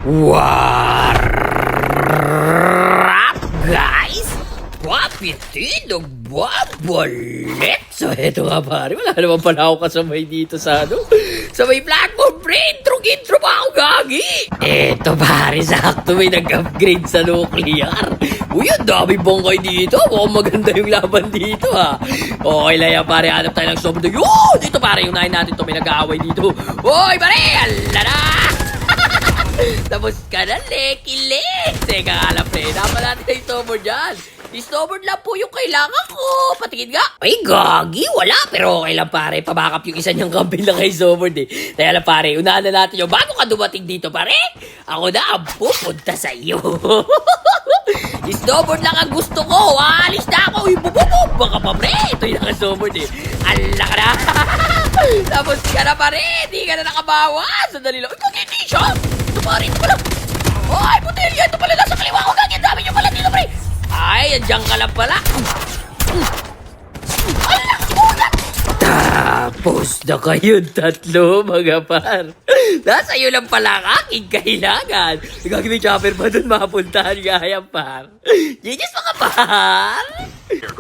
What up, guys? Papitinog babalit. So, eto nga pare, wala naman pala ako kasabay dito sa sa may platform, pre. Intro pa ako, gagi. Eto pare, sakto may nag-upgrade sa nuclear. Uy, ang dami bangkay dito. Mukhang maganda yung laban dito, ha. Okay lang yan, pare. Hanap tayo ng sobrang. Yun! Dito, pare. Unahin natin ito. May nag-aaway dito. Uy, pare! Alala! Tapos ka na, leki-lek. Teka nga lang, pre. Dapat natin yung snowboard dyan. Yung snowboard lang po yung kailangan ko. Patingin nga. Ay, gagi. Wala. Pero okay lang, pare. Pabakap yung isa niyang kambil lang kay snowboard, eh. Teka lang, pare. Unahan na natin yung bago ka dumating dito, pare. Ako na ang pupunta sa iyo. Snowboard lang ang gusto ko. Alis na ako. Ibububub. Baka pa, pre. Ito yung naka-snowboard, eh. Ala ka na. Tapos ka na, pare. Hindi ka na nakabawas. Sandali lang. Uy, hindi siya. Ito, pare. Ito pala. Ay, putelya. Ito pala nasa kaliwa ko. Gagi. Dami niyo pala dito, pre. Ay, andyan ka lang pala. Ala, ulat. Tapos na kayo tatlo, mga par. Nasa iyo lang pala ang aking kailangan. Gagawin chopper pa dun mapuntahan gaya, par. Genius, mga par.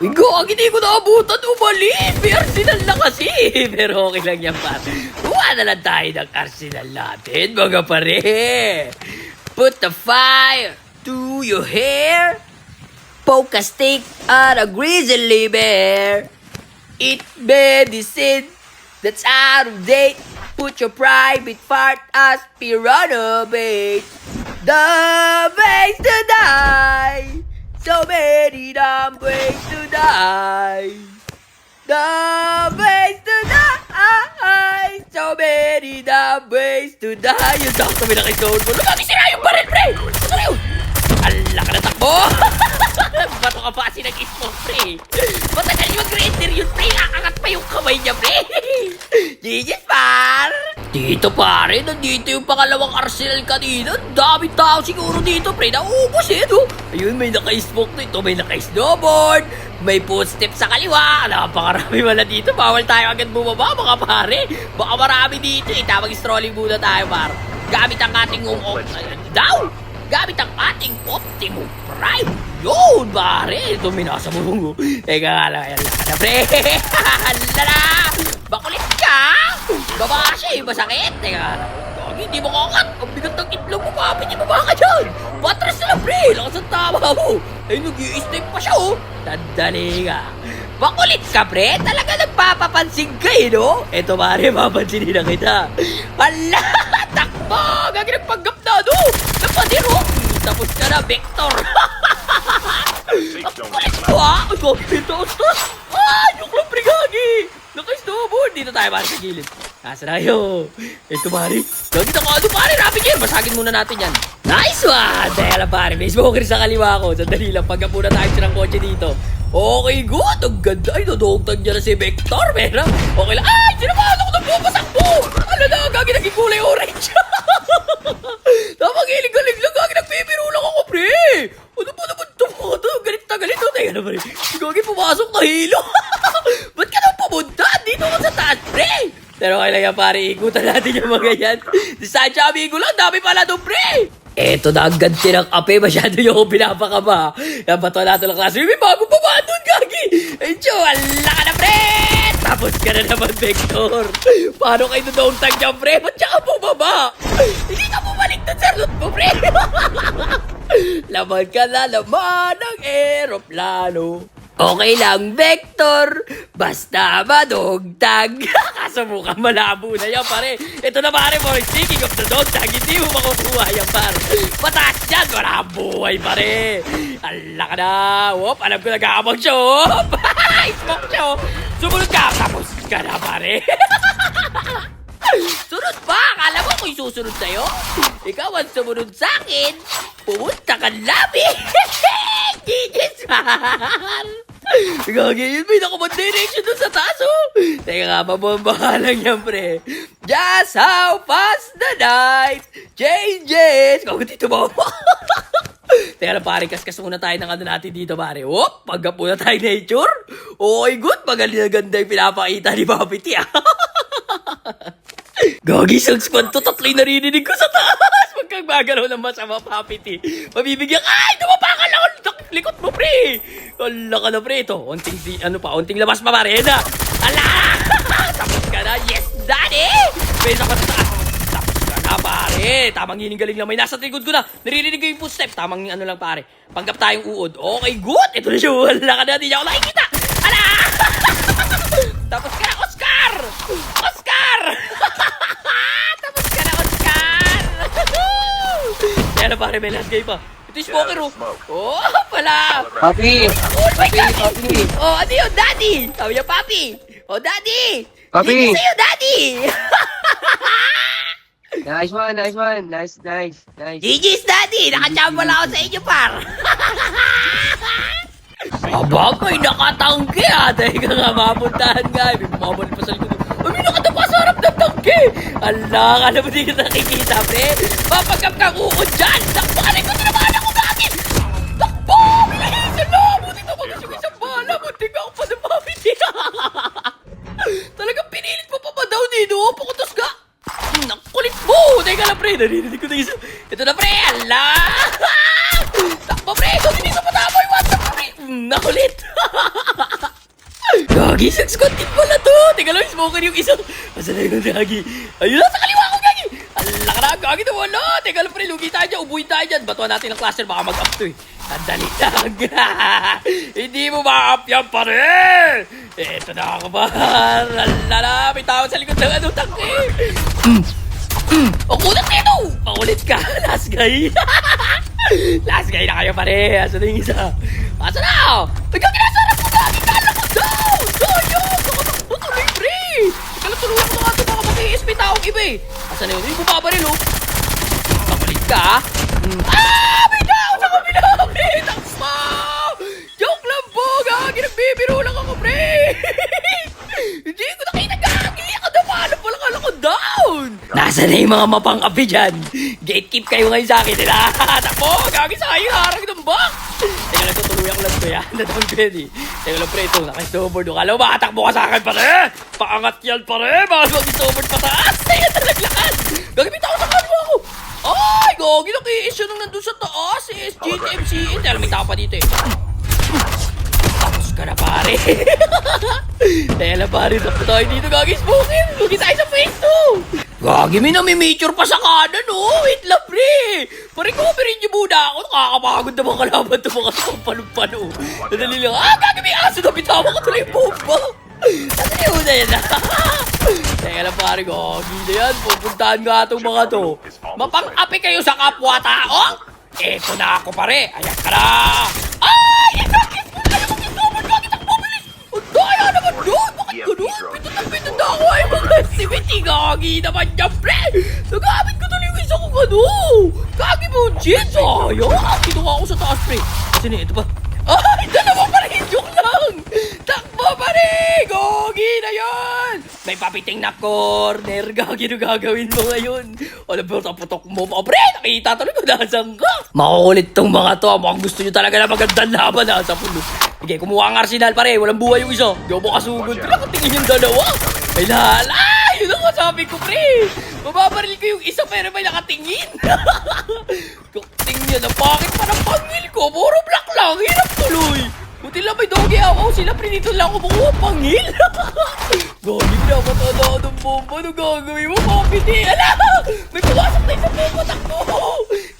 Ang hindi ko naabutan umalis. May Arsenal na kasi. Pero okay lang yan, par. Kuha na lang tayo ng Arsenal natin, mga pare. Put the fire to your hair. Poke a stick at a grizzly bear. Eat medicine that's out of date. Put your private part as piranha bait. The ways to die. So many dumb ways to die. The ways to die. So many dumb ways to die. Yung sakto may nakisawad mo. Lumaki sila yung baril, pre! Ano yun? Ala ka na takbo! Bato ka pa kasi nag-smoke, pre. Matagal yung mag-render yun, pre. Nakakat pa yung kamay niya, pre. Genius, par. Dito, pare. Nandito yung pangalawang Arsenal kanina. Daming tao siguro dito, pre. Naubos, eh, no? Ayun, may naka-smoke na ito. May naka-snowboard. May footstep sa kaliwa. Napakarami wala dito. Bawal tayo agad bumaba, mga pare. Baka marami dito, eh. Tamang strolling muna tayo, par. Gamit ang ating down. Gamit ang ating Optimum Prime. Yun, pare. Ito may nasa bungo. Teka nga lang. Yan lang na, pre. Halala. Bakulit ka. Baba siya eh. Masakit. Teka nga lang. Hindi mo kakat. Ang bigat ng itlog mo. Kapit niya baba ka dyan. Patras na lang, pre. Lakas ang tama mo. Ay, nag-i-step pa siya, oh. Tandali ka. Bakulit ka, pre. Talaga nagpapapansin ka, eh, no? Eto, pare. Papansinin na kita. Hala. Takbo. Gagi nagpanggap na, no? Napadiro. Tapos ka na, Vector. Ang kulit ko, ha? Ay, gagi. Taos. Ay, yung lang, pre, gagi. Naka-snowboard. Dito tayo, pare, sa gilid. Nasa na kayo. Ito, pare. Gagi na ano, pare. Rapid gear. Basagin muna natin yan. Nice one. Teka lang, pare. May smoker sa kaliwa ko. Sandali lang. Pagka muna tayo siya ng kotse dito. Okay, good. Ang ganda. Ay, nadugtag niya na si Vector. Pero, okay lang. Ay, sinamahan ako ng pumatakbo. Ala na, gagi naging kulay orange. Napag-ilig lang. Gagi nagpipiro lang ako, pre. Ano ba naman ito? Galit na galit. Teka na, pre. Gagi pumasok na hilo. Ba't ka nang pumunta? Dito ka sa taas, pre. Pero okay lang yan, pare. Ikutan natin yung mga yan. Distansya, amigo lang. Dami pala doon, pre. Eto na ang ganti ng ape. Masyado yung pinapakaba. Yan ba ito natin ng klase? May bago pa ba doon, gagi? Ay, Diyo, ala ka na, pre. Tapos ka na naman, Vector. Paano kayo doon tag dyan, pre? Ba't siya ka bumaba? Hindi ka bumalik doon sa route mo, pre. Laman ka na naman ng aeroplano. Okay lang, Vector. Basta madugtag. Kaso mukhang malabo na yan, pare. Ito na, pare, boy. Speaking of the dogtag, hindi mo makukuha yan, pare. Mataas yan. Wala buhay, pare. Ala ka na. Whoop, alam ko nag-aabang siya, whoop. Smoke siya, oh. Sumunod ka. Tapos ka na, pare. Sunod pa. Akala mo kung susunod sa'yo? Ikaw ang sumunod sa'kin. Pumunta ka labi. Genius, man. Gagi, yun may nakamang direction doon sa taas, oh. Teka nga, mabomba lang yan, pre. Just how fast the night changes. Kung dito mo. Teka lang, pare, kaskas muna tayo ng ano natin dito, pare. Whoop, pagka muna tayo nature. Okay, good. Magaling na ganda yung pinapakita ni Papiti, ah. Gagi, sang squad to. Tatlo yung narinig ko sa taas. kang magalaw ng masama, Papi T. Mabibigyan ka! Ay, dumapa ka lang! Likot mo, pre! Wala ka na, pre. Ito, onting labas pa, pare. Yan na! Ala! Tapos ka na! Yes, daddy! Pesa pa sa taas. Tapos ka na, pare. Tamang hiningaling lang. May nasa likod ko na. Naririnig ko yung footstep. Tamang ano lang, pare. Panggap tayong uod. Okay, good. Ito na siya. Wala ka na. Di niya ako nakikita. Ala! Tapos ka na, Oscar! Oscar! Tapos ka na, Oscar! Kaya na, pare. May last game pa. Ito yung smoker, oh. Oh, pala. Papi! Oh my God! Papi! Oh, ano yun, daddy? Sabi niya, papi. Oh, daddy. Papi! Hindi sa'yo, daddy. Nice one, nice one. Nice. GG's, daddy. Nakachamba lang ako sa inyo, par. Aba, may nakatangke, ha. Dahil ka nga mapuntahan nga. May bumabalik pa sa likod. Ay, may nakatapa sa harap ng tangke. Ala, ka na mo di ka nakikita, pre. Papagkap kang uod dyan. Takbo ka rin ko, tinamaan ako gagin. Takbo! Pinahisan mo! Buti na mag yung isang bala. Buti ka ako pa na mabiti. Talagang pinilit mo pa ba daw dito? Pakutos ka. Nakulit mo! Teka lang, pre. Narinig ko na isa. Ito na, pre. Ala! Takbo, pre. Ito, hindi sa patama yung WhatsApp, pre. Nakulit. Gagi, sex content pala to. Teka lang, smoker yung isa. Asa na yung Gagi? Ayun na, sa kaliwa ko, Gagi. Ala ka na, Gagi na wala. Teka lang, pre, lugi tayo dyan. Ubuhin tayo dyan. Batuan natin ang cluster. Baka mag-up to, eh. Sandali lang. Hindi mo ma-up yan, pare. Eto na ako, par. Ala na, may tao sa likod ng ano, tangke. Ang kulit nito. Makulit ka. Last guy. Last guy na kayo, pare. Asa na yung isa? Asa na? May Gagi na sa harap mo, Gagi. Kala ko daw. Sayang. Nakatakbo tuloy, pre. Teka lang, tulungan ko na nga ito. Baka mag-ESP taong iba, eh. Asa na yun? Yung bumabaril, oh. Makulit ka, ah! May tao sa kabila, pre. Takbo. Joke lang po, Gagi. Nagbibiro lang ako, pre. Hindi ko nakita, Gagi. Ako na paano pala kala ko down. Nasa na yung mga mapang-api dyan? Gatekeep kayo ngayon sa akin nila. Takbo, Gagi, sa kayo harang ng box. Teka lang, tutuloy ako lang ito, yan. Nadang pwede. Teka lang, pre, ito. Naka-snowboard. Kala mo, makatakbo ka sa akin, pare. Paangat yan, pare. Baka mag-snowboard pataas. Teka, talaglakad. Gagi, may tao sa kanwa ako. Ay, Gagi, naki-issue nung nandun sa taas. SGTMCN. Teka lang, may tao pa dito, eh. Tapos ka na, pare. Teka lang, pare. Tapos tayo dito, Gagi, smoking. Lugi tayo sa phase 2. Gagi, may nami-mature pa sa kanan, oh. Wait lang, pre. Pa-recoverin niyo muna ako. Nakakapagod na mga kalaban ito, mga palo-palo. Nadali lang. Ah, Gagi, may aso na bitawa ko tuloy yung bomba. Ano yun na yan? Teka lang, pare, Gagi na yan. Pupuntahan nga itong mga to. Mapang-api kayo sa kapwa-tao. Eto na ako, pare. Ayan ka na. Ay! Gagi, ano mo ginagawa? Gagi, takbo, bilis. Ang daya naman doon. Bakit ganun? Pitot na ako. Ay, mga activity. Gagi naman yan, pre. Nagamit ko tuloy yung isa kong ano. Gagi mo, jeans. Ayun. Kinuha ko sa taas, pre. Kasi na, ito pa. Ay, dalawa pa rin. Joke lang. Takbo pa rin. Gagi na yan. May papiting na corner. Gagi na gagawin mo ngayon. Alam mo, sa putok mo. Oh, pre, nakita tuloy ko nasaan ka. Makukulit tong mga to. Mukhang gusto nyo talaga na magandang laban ha, sa pulo. Sige, kumuha ang arsenal, pare. Walang buhay yung isa. Di ako makasugod. Pre, nakatingin yung dalawa. May lala. Yun ang sabi ko, pre. Mababaril ko yung isa pero may nakatingin. Tingin na, bakit pa ng pangil ko? Puro black lang. Hirap tuloy. Buti lang may doggy ako. Sila, pre, dito lang ako makuha pangil. Gagi na, matanda ng bomba. Ano gagawin mo, Papi? Ala! May pumasok na isang bomba. Takbo.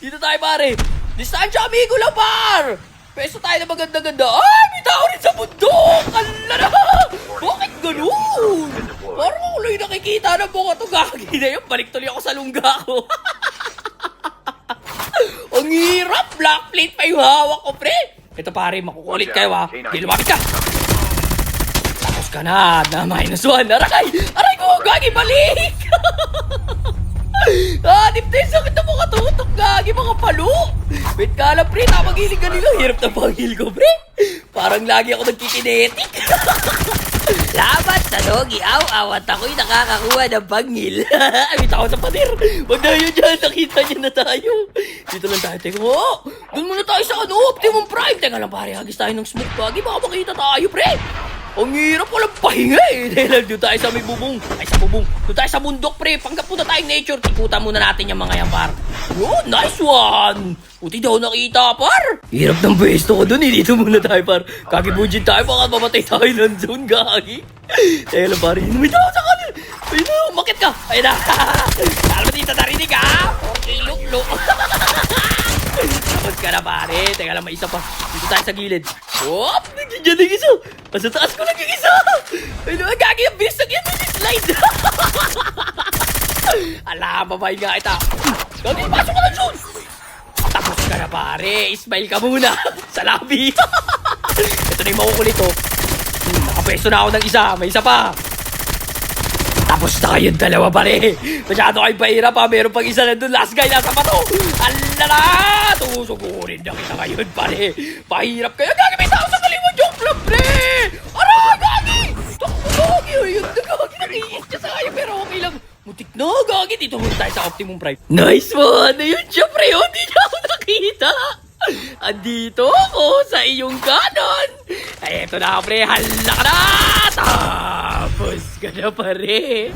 Dito tayo, pare. Distansya, amigo lang, par. Peso tayo na maganda-ganda. Ay, may tao rin sa bundok. Ala na. Bakit ganun? Parang ako lang nakikita ng mga to. Gagi na yun. Balik tuloy ako sa lungga ko. Ang hirap. Black plate pa yung hawak ko, pre. Ito, pare. Makukulit kayo, ha. Hindi, lumapit ka. Tapos ka na. Na -1. Aray! Aray ko! Gagi, balik! Dip na yung sakit na mga tutok, Gagi, mga palo. Wait ka lang, pre. Tamang hiling kanila. Hirap na panghil ko, pre. Parang lagi ako nagkikinetic. Laban sa doggy, aw-aw, at ako'y nakakakuha ng pangil. Awit ako sa pader. Wag na yun dyan, nakita niya na tayo. Dito lang tayo, teka. Oh, doon muna tayo sa Optimum Prime. Teka lang, pare, hagis tayo ng smoke, Gagi. Baka makita tayo, pre. Ang hirap, walang pahinga eh. Dahil doon tayo sa may bubong. Ay, sa bubong. Doon tayo sa bundok, pre. Panggap punta tayong nature. Tikutan muna natin yung mga yan, par. Yun, nice one. Buti daw nakita, par. Hirap ng pwesto ko doon eh. Dito muna tayo, par. Kakibudget tayo, baka mamatay tayo ng zone, gagi. Dahil, par, yun, may tao sa kanin. Ayun na, umakit ka. Ayun na. Alam mo dito narinig, ha? Okay, look. Tapos ka na, pare. Teka lang, may isa pa. Dito tayo sa gilid. Wop! Nandiyan yung isa. Sa taas ko lang yung isa. Ay naman, gagi ang bilis ng yan. Slide. Ala, babay nga kita. Gagi, pasok ka lang, Jun. Tapos ka na, pare. Smile ka muna. Sa labi. Ito na yung makukulit, oh. Nakapesto na ako ng isa. May isa pa. Tapos na kayong dalawa, pare. Masyado kayong pahirap, ha. Meron pang isa na doon. Last guy, nasa pa to. Alala! Tusugurin na kita ngayon, pare. Pahirap kayo. Gagi, may tao sa kaliwa. Joke lang, pre. Aray, gagi! Gagi, yun. Gagi, nakiis siya sa kayo. Pero okay lang. Mutik na, gagi. Dito muna tayo sa Optimum Prime. Nice one. Ayun siya, pre. Oh, di niya ako nakita. Andito ako sa iyong kanon. Ay, eto na, pre. Hala ka na. Tapos ka na, pare.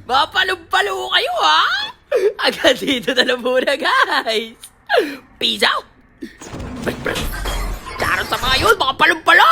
Mapalong-palo kayo, ha? Agad dito na lang muna, guys. Peace out. Charot sa mga yun, mga palong-palo.